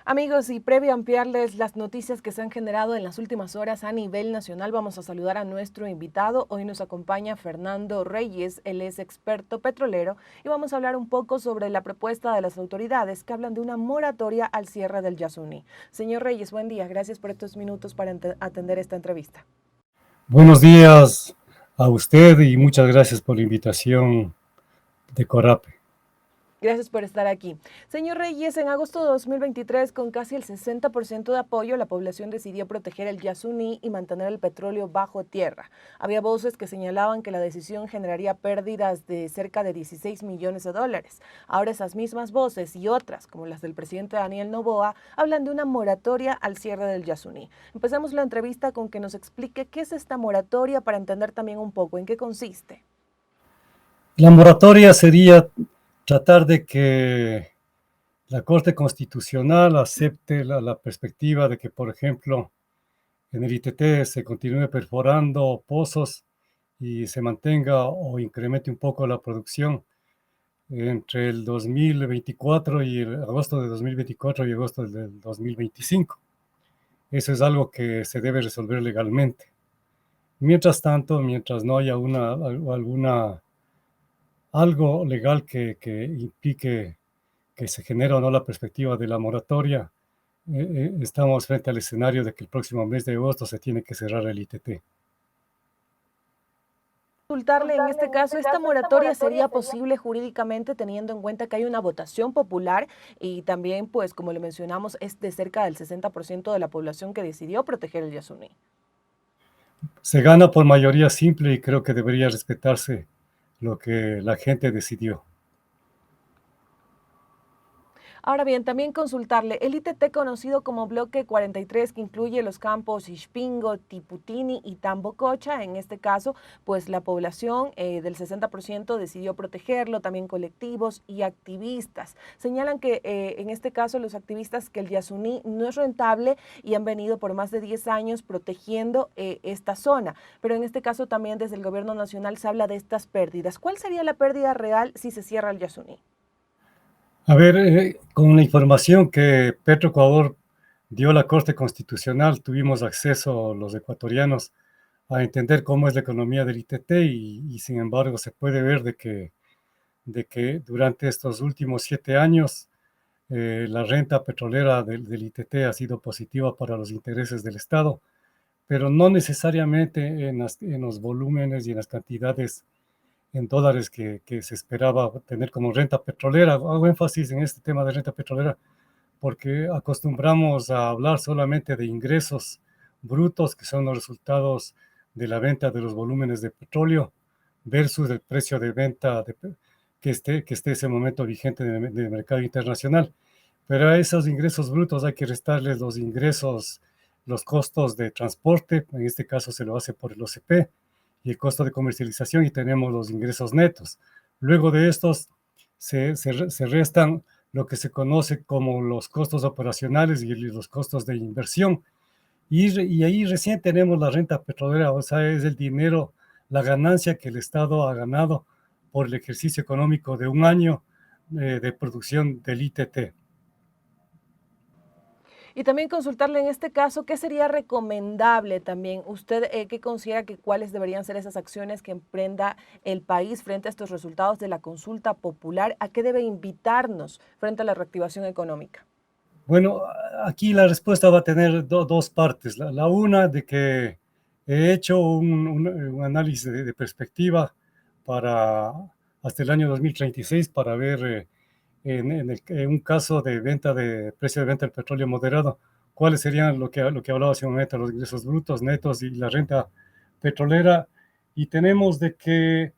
Amigos, y previo a ampliarles las noticias que se han generado en las últimas horas a nivel nacional, vamos a saludar a nuestro invitado. Hoy nos acompaña Fernando Reyes, él es experto petrolero y vamos a hablar un poco sobre la propuesta de las autoridades que hablan de una moratoria al cierre del Yasuní. Señor Reyes, buen día. Gracias por estos minutos para atender esta entrevista. Buenos días a usted y muchas gracias por la invitación de Corape. Gracias por estar aquí. Señor Reyes, en agosto de 2023, con casi el 60% de apoyo, la población decidió proteger el Yasuní y mantener el petróleo bajo tierra. Había voces que señalaban que la decisión generaría pérdidas de cerca de 16 millones de dólares. Ahora esas mismas voces y otras, como las del presidente Daniel Noboa, hablan de una moratoria al cierre del Yasuní. Empezamos la entrevista con que nos explique qué es esta moratoria para entender también un poco en qué consiste. La moratoria sería tratar de que la Corte Constitucional acepte la perspectiva de que, por ejemplo, en el ITT se continúe perforando pozos y se mantenga o incremente un poco la producción entre el 2024 y agosto de 2024 y agosto del 2025. Eso es algo que se debe resolver legalmente. Mientras tanto, mientras no haya algo legal que implique que se genere o no la perspectiva de la moratoria, estamos frente al escenario de que el próximo mes de agosto se tiene que cerrar el ITT. Consultarle en este caso, ¿esta moratoria sería posible jurídicamente teniendo en cuenta que hay una votación popular y también, pues, como le mencionamos, es de cerca del 60% de la población que decidió proteger el Yasuní? Se gana por mayoría simple y creo que debería respetarse lo que la gente decidió. Ahora bien, también consultarle el ITT conocido como Bloque 43, que incluye los campos Ixpingo, Tiputini y Tambococha. En este caso, pues la población del 60% decidió protegerlo, también colectivos y activistas. Señalan que en este caso los activistas que el Yasuní no es rentable y han venido por más de 10 años protegiendo esta zona. Pero en este caso también desde el gobierno nacional se habla de estas pérdidas. ¿Cuál sería la pérdida real si se cierra el Yasuní? A ver, con la información que Petroecuador dio a la Corte Constitucional, tuvimos acceso los ecuatorianos a entender cómo es la economía del ITT y sin embargo se puede ver de que durante estos últimos 7 años la renta petrolera del ITT ha sido positiva para los intereses del Estado, pero no necesariamente en los volúmenes y en las cantidades en dólares que se esperaba tener como renta petrolera. Hago énfasis en este tema de renta petrolera porque acostumbramos a hablar solamente de ingresos brutos, que son los resultados de la venta de los volúmenes de petróleo versus el precio de venta que esté ese momento vigente en el mercado internacional. Pero a esos ingresos brutos hay que restarles los ingresos, los costos de transporte, en este caso se lo hace por el OCP, y el costo de comercialización y tenemos los ingresos netos. Luego de estos se restan lo que se conoce como los costos operacionales y los costos de inversión. Y ahí recién tenemos la renta petrolera, o sea, es el dinero, la ganancia que el Estado ha ganado por el ejercicio económico de un año de producción del ITT. Y también consultarle en este caso, ¿qué sería recomendable también? ¿Usted qué considera que cuáles deberían ser esas acciones que emprenda el país frente a estos resultados de la consulta popular? ¿A qué debe invitarnos frente a la reactivación económica? Bueno, aquí la respuesta va a tener dos partes. La una de que he hecho un análisis de perspectiva para hasta el año 2036 para ver en un caso de venta de precio de venta del petróleo moderado, cuáles serían lo que hablaba hace un momento, los ingresos brutos, netos y la renta petrolera. Y tenemos de que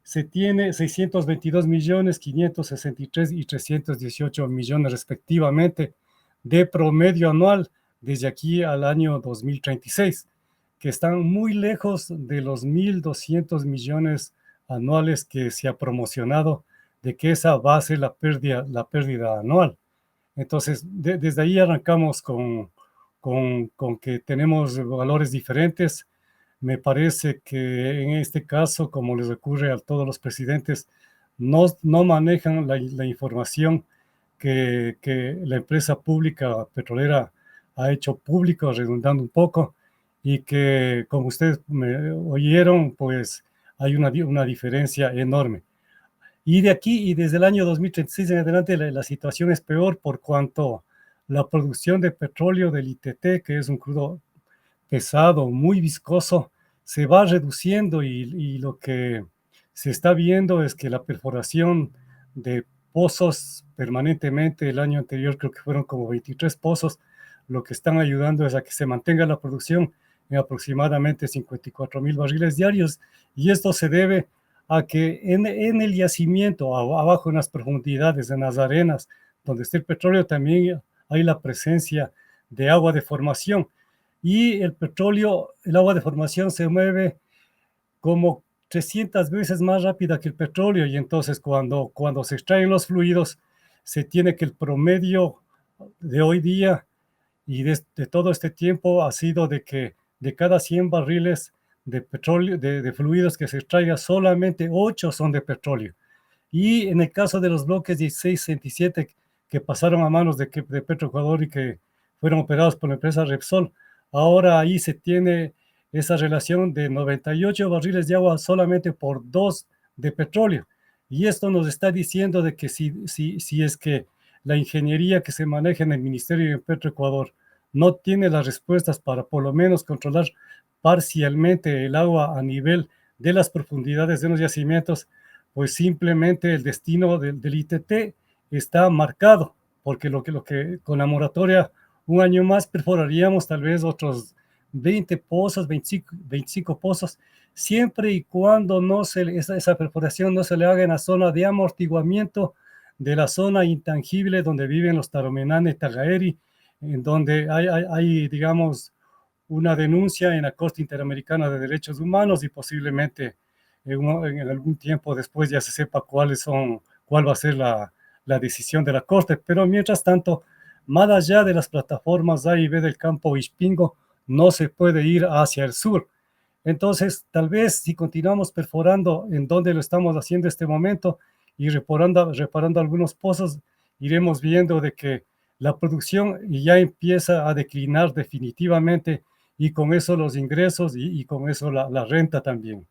se tiene 622 millones, 563 y 318 millones respectivamente de promedio anual desde aquí al año 2036, que están muy lejos de los 1.200 millones anuales que se ha promocionado de que esa va a ser la pérdida anual. Entonces, desde ahí arrancamos con que tenemos valores diferentes. Me parece que en este caso, como les ocurre a todos los presidentes, no manejan la información que la empresa pública petrolera ha hecho público, redundando un poco, y que, como ustedes me oyeron, pues hay una diferencia enorme. Y de aquí, y desde el año 2036 en adelante, la situación es peor por cuanto la producción de petróleo del ITT, que es un crudo pesado, muy viscoso, se va reduciendo y lo que se está viendo es que la perforación de pozos permanentemente, el año anterior creo que fueron como 23 pozos, lo que están ayudando es a que se mantenga la producción en aproximadamente 54,000 barriles diarios, y esto se debe a que en el yacimiento, abajo en las profundidades, en las arenas, donde está el petróleo, también hay la presencia de agua de formación, y el petróleo, el agua de formación se mueve como 300 veces más rápida que el petróleo, y entonces cuando se extraen los fluidos, se tiene que el promedio de hoy día y de todo este tiempo ha sido de que de cada 100 barriles de petróleo, de fluidos que se extraiga, solamente 8 son de petróleo. Y en el caso de los bloques 16, 67 que pasaron a manos de Petroecuador y que fueron operados por la empresa Repsol, ahora ahí se tiene esa relación de 98 barriles de agua solamente por 2 de petróleo. Y esto nos está diciendo de que si es que la ingeniería que se maneja en el Ministerio de Petroecuador no tiene las respuestas para por lo menos controlar parcialmente el agua a nivel de las profundidades de los yacimientos, pues simplemente el destino del ITT está marcado, porque lo que con la moratoria un año más perforaríamos tal vez otros 20 pozos, 25 pozos, siempre y cuando esa perforación no se le haga en la zona de amortiguamiento de la zona intangible donde viven los Taromenane Tagaeri, en donde hay, digamos, una denuncia en la Corte Interamericana de Derechos Humanos y posiblemente en algún tiempo después ya se sepa cuál va a ser la decisión de la Corte. Pero mientras tanto, más allá de las plataformas A y B del campo Ispingo, no se puede ir hacia el sur. Entonces, tal vez si continuamos perforando en donde lo estamos haciendo este momento y reparando algunos pozos, iremos viendo de que la producción ya empieza a declinar definitivamente y con eso los ingresos y con eso la renta también.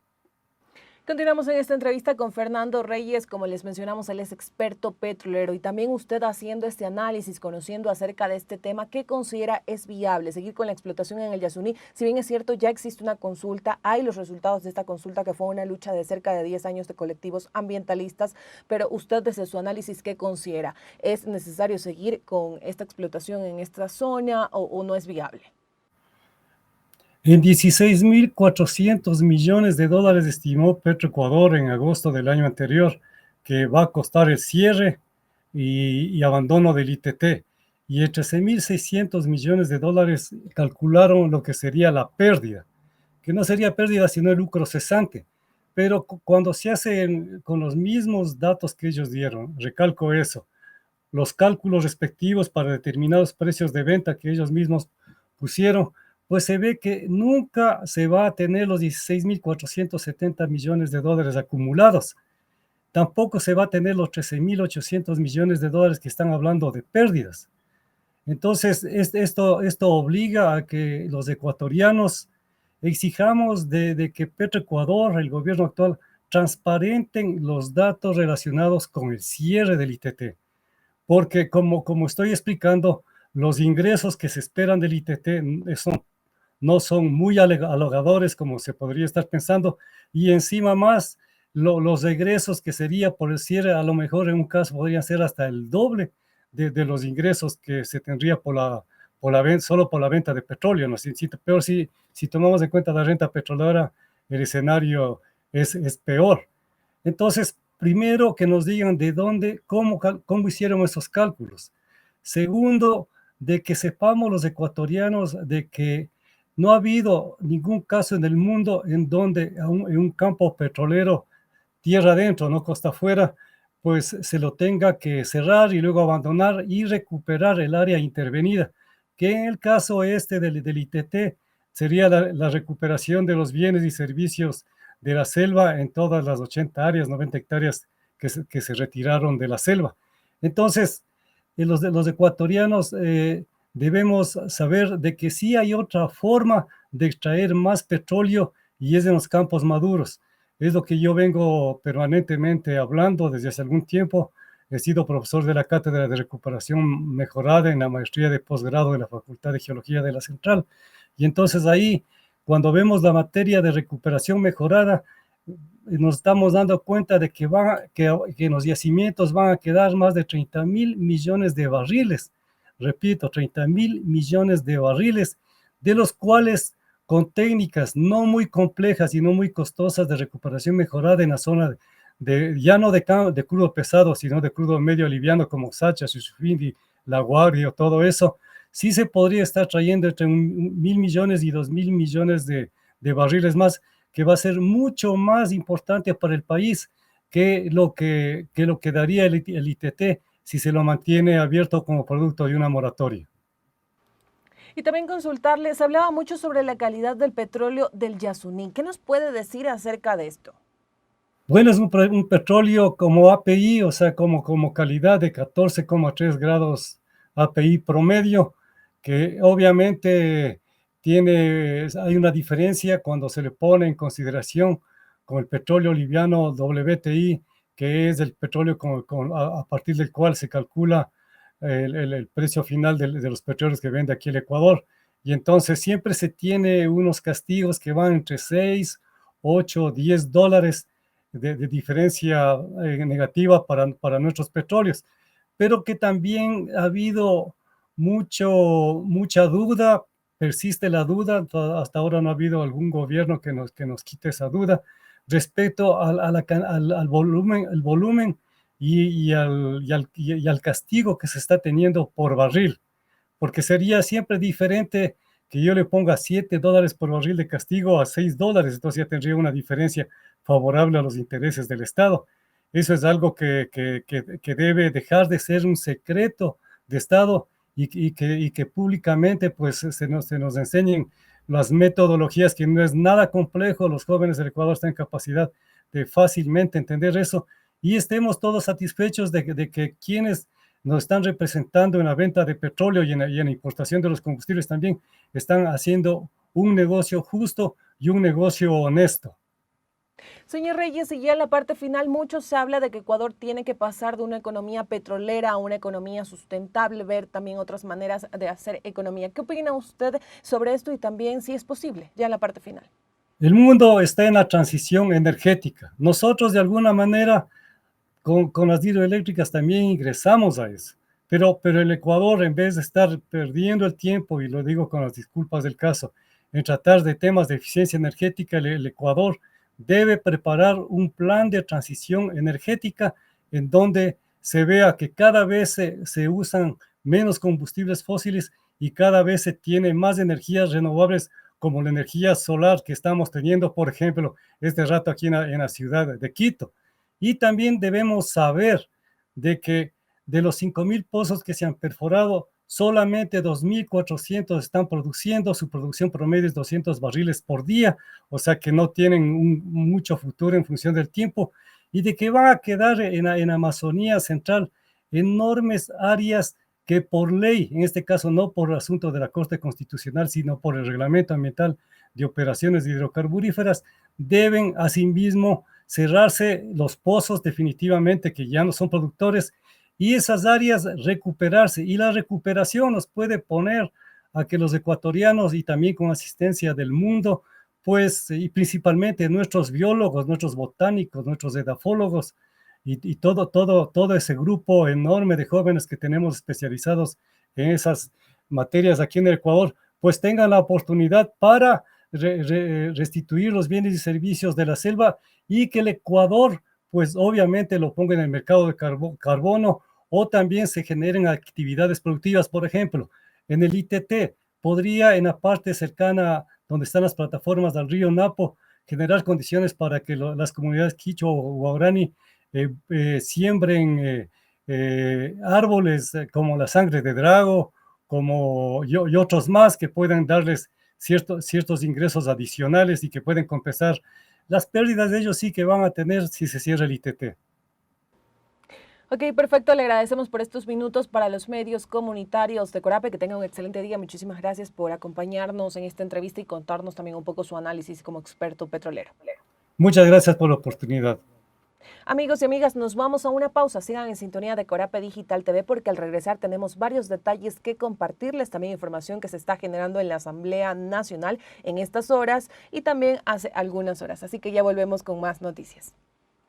Continuamos en esta entrevista con Fernando Reyes. Como les mencionamos, él es experto petrolero y también usted haciendo este análisis, conociendo acerca de este tema, ¿qué considera es viable seguir con la explotación en el Yasuní? Si bien es cierto, ya existe una consulta, hay los resultados de esta consulta que fue una lucha de cerca de 10 años de colectivos ambientalistas, pero usted desde su análisis, ¿qué considera? ¿Es necesario seguir con esta explotación en esta zona o no es viable? En 16.400 millones de dólares estimó Petroecuador en agosto del año anterior que va a costar el cierre y abandono del ITT. Y en 13.600 millones de dólares calcularon lo que sería la pérdida, que no sería pérdida sino el lucro cesante. Pero cuando se hace con los mismos datos que ellos dieron, recalco eso, los cálculos respectivos para determinados precios de venta que ellos mismos pusieron, pues se ve que nunca se va a tener los 16.470 millones de dólares acumulados. Tampoco se va a tener los 13.800 millones de dólares que están hablando de pérdidas. Entonces, esto obliga a que los ecuatorianos exijamos de que Petroecuador, el gobierno actual, transparenten los datos relacionados con el cierre del ITT, porque como estoy explicando, los ingresos que se esperan del ITT no son muy halagadores como se podría estar pensando, y encima más los egresos que sería por el cierre, a lo mejor en un caso podrían ser hasta el doble de los ingresos que se tendría solo por la venta de petróleo, ¿no? Pero si tomamos en cuenta la renta petrolera, el escenario es peor. Entonces, primero que nos digan de dónde, cómo hicieron esos cálculos. Segundo, de que sepamos los ecuatorianos de que no ha habido ningún caso en el mundo en donde en un campo petrolero, tierra adentro, no costa afuera, pues se lo tenga que cerrar y luego abandonar y recuperar el área intervenida, que en el caso del ITT sería la recuperación de los bienes y servicios de la selva en todas las 80 áreas, 90 hectáreas que se retiraron de la selva. Entonces, los ecuatorianos debemos saber de que sí hay otra forma de extraer más petróleo y es en los campos maduros. Es lo que yo vengo permanentemente hablando desde hace algún tiempo. He sido profesor de la Cátedra de Recuperación Mejorada en la maestría de posgrado de la Facultad de Geología de la Central. Y entonces ahí, cuando vemos la materia de recuperación mejorada, nos estamos dando cuenta de que en los yacimientos van a quedar más de 30.000 millones de barriles. Repito, 30.000 millones de barriles, de los cuales con técnicas no muy complejas y no muy costosas de recuperación mejorada en la zona ya no de crudo pesado, sino de crudo medio liviano como Sacha, Shushufindi, La Guardia, todo eso, sí se podría estar trayendo entre 1.000 millones y 2.000 millones de barriles más, que va a ser mucho más importante para el país que lo que daría el ITT si se lo mantiene abierto como producto de una moratoria. Y también consultarle, se hablaba mucho sobre la calidad del petróleo del Yasuní. ¿Qué nos puede decir acerca de esto? Bueno, es un petróleo como API, o sea, como calidad de 14,3 grados API promedio, que obviamente hay una diferencia cuando se le pone en consideración con el petróleo liviano WTI, que es el petróleo a partir del cual se calcula el precio final de los petróleos que vende aquí el Ecuador. Y entonces siempre se tiene unos castigos que van entre 6, 8, 10 dólares de diferencia negativa para nuestros petróleos, pero que también ha habido mucha duda, persiste la duda, hasta ahora no ha habido algún gobierno que nos quite esa duda respecto al volumen, y al castigo que se está teniendo por barril, porque sería siempre diferente que yo le ponga 7 dólares por barril de castigo a 6 dólares, entonces ya tendría una diferencia favorable a los intereses del Estado. Eso es algo que debe dejar de ser un secreto de Estado y que públicamente pues se nos enseñen las metodologías, que no es nada complejo. Los jóvenes del Ecuador están en capacidad de fácilmente entender eso y estemos todos satisfechos de que quienes nos están representando en la venta de petróleo y en la importación de los combustibles también están haciendo un negocio justo y un negocio honesto. Señor Reyes, y ya en la parte final, mucho se habla de que Ecuador tiene que pasar de una economía petrolera a una economía sustentable, ver también otras maneras de hacer economía. ¿Qué opina usted sobre esto y también si es posible, ya en la parte final? El mundo está en la transición energética. Nosotros de alguna manera con las hidroeléctricas también ingresamos a eso. Pero el Ecuador, en vez de estar perdiendo el tiempo, y lo digo con las disculpas del caso, en tratar de temas de eficiencia energética, el Ecuador debe preparar un plan de transición energética en donde se vea que cada vez se usan menos combustibles fósiles y cada vez se tiene más energías renovables, como la energía solar que estamos teniendo, por ejemplo, este rato aquí en la ciudad de Quito. Y también debemos saber de que de los 5.000 pozos que se han perforado, solamente 2.400 están produciendo, su producción promedio es 200 barriles por día, o sea que no tienen mucho futuro en función del tiempo, y de que van a quedar en Amazonía Central enormes áreas que por ley, en este caso no por asunto de la Corte Constitucional, sino por el Reglamento Ambiental de Operaciones Hidrocarburíferas, deben asimismo cerrarse los pozos definitivamente que ya no son productores y esas áreas recuperarse. Y la recuperación nos puede poner a que los ecuatorianos y también con asistencia del mundo, pues, y principalmente nuestros biólogos, nuestros botánicos, nuestros edafólogos y todo ese grupo enorme de jóvenes que tenemos especializados en esas materias aquí en el Ecuador, pues tengan la oportunidad para restituir los bienes y servicios de la selva y que el Ecuador, pues obviamente lo ponga en el mercado de carbono o también se generen actividades productivas. Por ejemplo, en el ITT podría en la parte cercana donde están las plataformas del río Napo generar condiciones para que las comunidades quichua o guaraní siembren árboles como la sangre de drago y otros más que puedan darles ciertos ingresos adicionales y que pueden compensar las pérdidas de ellos sí que van a tener si se cierra el ITT. Ok, perfecto. Le agradecemos por estos minutos para los medios comunitarios de Corape. Que tengan un excelente día. Muchísimas gracias por acompañarnos en esta entrevista y contarnos también un poco su análisis como experto petrolero. Muchas gracias por la oportunidad. Amigos y amigas, nos vamos a una pausa. Sigan en sintonía de Corape Digital TV porque al regresar tenemos varios detalles que compartirles. También información que se está generando en la Asamblea Nacional en estas horas y también hace algunas horas. Así que ya volvemos con más noticias.